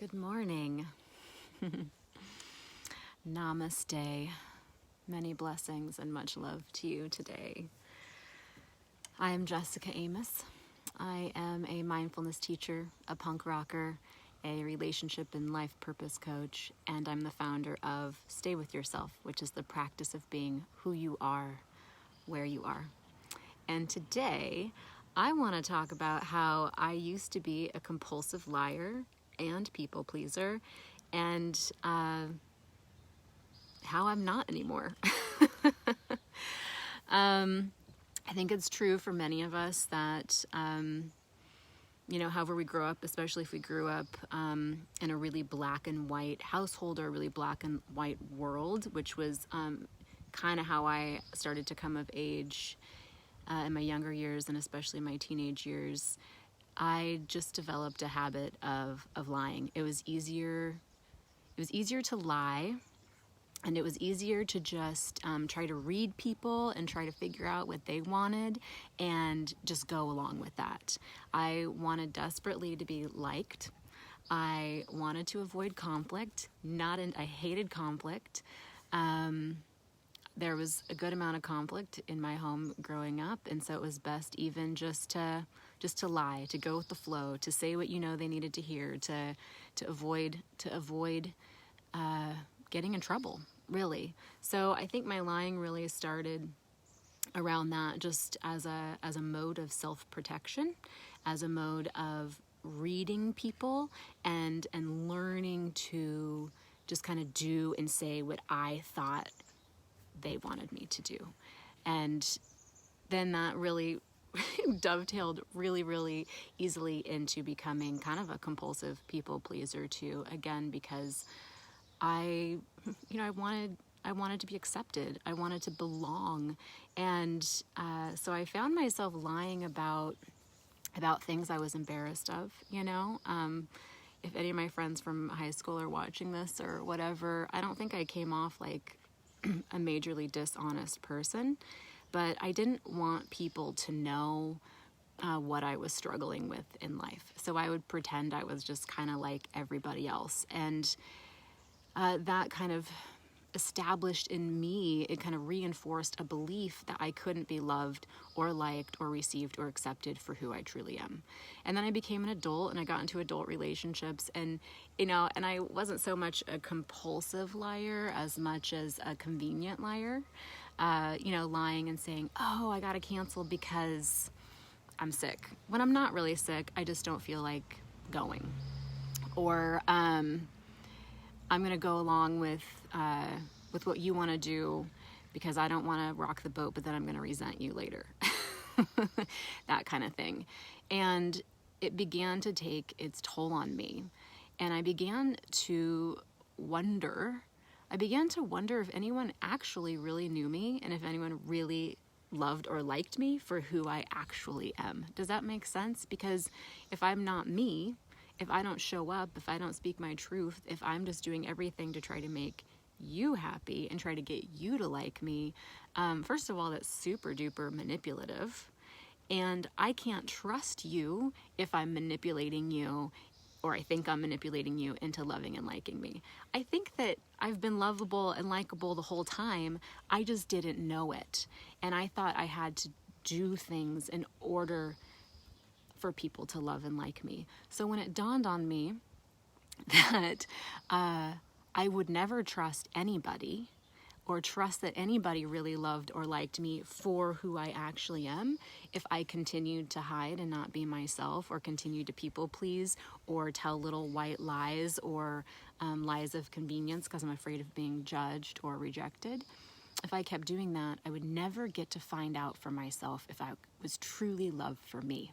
Good morning. Namaste. Many blessings and much love to you today. I am Jessica Amos. I am a mindfulness teacher, a punk rocker, a relationship and life purpose coach, and I'm the founder of Stay With Yourself, which is the practice of being who you are, where you are. And today, I want to talk about how I used to be a compulsive liar and people pleaser, and how I'm not anymore. I think it's true for many of us that, however we grow up, especially if we grew up in a really black and white household or a really black and white world, which was kind of how I started to come of age in my younger years and especially my teenage years. I just developed a habit of lying. It was easier to lie, and it was easier to just try to read people and try to figure out what they wanted and just go along with that. I wanted desperately to be liked. I wanted to avoid conflict. I hated conflict. There was a good amount of conflict in my home growing up, and so it was best even just to lie, to go with the flow, to say what you know they needed to hear, to avoid getting in trouble, really. So I think my lying really started around that, just as a mode of self-protection, as a mode of reading people and learning to just kind of do and say what I thought they wanted me to do. And then that really dovetailed really, really easily into becoming kind of a compulsive people pleaser too. Again, because I wanted to be accepted. I wanted to belong. And so I found myself lying about things I was embarrassed of, If any of my friends from high school are watching this or whatever, I don't think I came off like a majorly dishonest person, but I didn't want people to know what I was struggling with in life. So I would pretend I was just kind of like everybody else. And that kind of established in me, it kind of reinforced a belief that I couldn't be loved or liked or received or accepted for who I truly am. And then I became an adult and I got into adult relationships, and I wasn't so much a compulsive liar as much as a convenient liar, lying and saying, oh, I gotta cancel because I'm sick, when I'm not really sick. I just don't feel like going. Or I'm going to go along with what you want to do because I don't want to rock the boat, but then I'm going to resent you later. That kind of thing. And it began to take its toll on me. And I began to wonder if anyone actually really knew me and if anyone really loved or liked me for who I actually am. Does that make sense? Because if I'm not me, if I don't show up, if I don't speak my truth, if I'm just doing everything to try to make you happy and try to get you to like me, first of all, that's super duper manipulative. And I can't trust you if I'm manipulating you, or I think I'm manipulating you into loving and liking me. I think that I've been lovable and likable the whole time. I just didn't know it. And I thought I had to do things in order for people to love and like me. So when it dawned on me that I would never trust anybody or trust that anybody really loved or liked me for who I actually am if I continued to hide and not be myself, or continued to people please, or tell little white lies or lies of convenience because I'm afraid of being judged or rejected. If I kept doing that, I would never get to find out for myself if I was truly loved for me.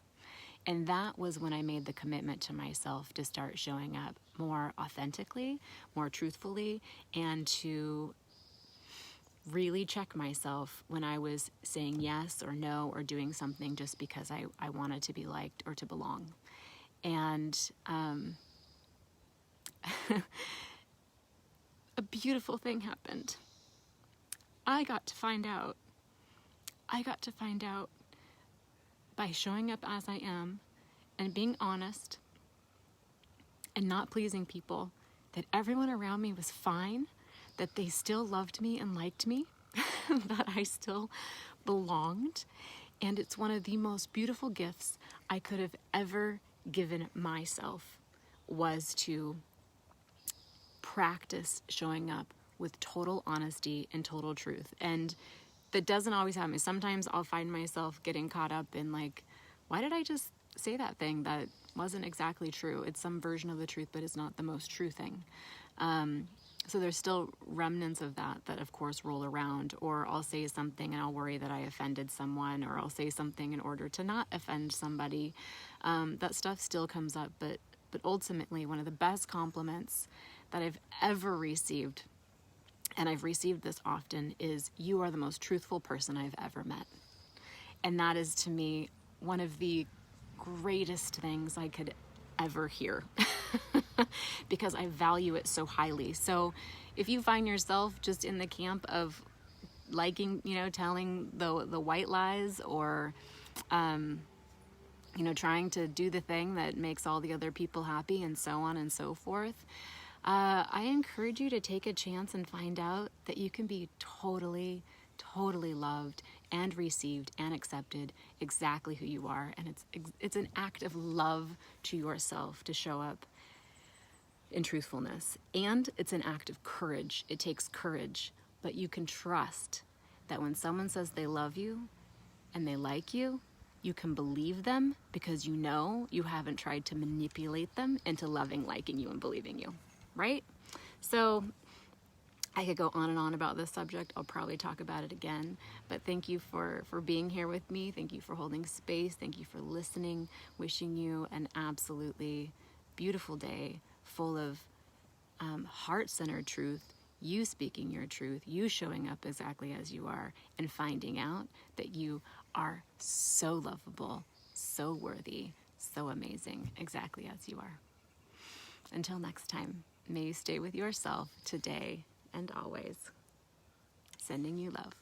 And that was when I made the commitment to myself to start showing up more authentically, more truthfully, and to really check myself when I was saying yes or no or doing something just because I wanted to be liked or to belong. And a beautiful thing happened. I got to find out by showing up as I am and being honest and not pleasing people, that everyone around me was fine, that they still loved me and liked me, that I still belonged. And it's one of the most beautiful gifts I could have ever given myself, was to practice showing up with total honesty and total truth. And that doesn't always happen. Sometimes I'll find myself getting caught up in like, why did I just say that thing that wasn't exactly true? It's some version of the truth, but it's not the most true thing. So there's still remnants of that of course roll around, or I'll say something and I'll worry that I offended someone, or I'll say something in order to not offend somebody. That stuff still comes up, but ultimately one of the best compliments that I've ever received, and I've received this often, is, you are the most truthful person I've ever met. And that is, to me, one of the greatest things I could ever hear because I value it so highly. So if you find yourself just in the camp of liking, telling the white lies, or, trying to do the thing that makes all the other people happy, and so on and so forth, I encourage you to take a chance and find out that you can be totally, totally loved and received and accepted exactly who you are. And it's an act of love to yourself to show up in truthfulness. And it's an act of courage. It takes courage, but you can trust that when someone says they love you and they like you, you can believe them, because you know you haven't tried to manipulate them into loving, liking you, and believing you, right? So I could go on and on about this subject. I'll probably talk about it again, but thank you for being here with me. Thank you for holding space. Thank you for listening. Wishing you an absolutely beautiful day full of heart-centered truth, you speaking your truth, you showing up exactly as you are, and finding out that you are so lovable, so worthy, so amazing, exactly as you are. Until next time, may you stay with yourself today and always. Sending you love.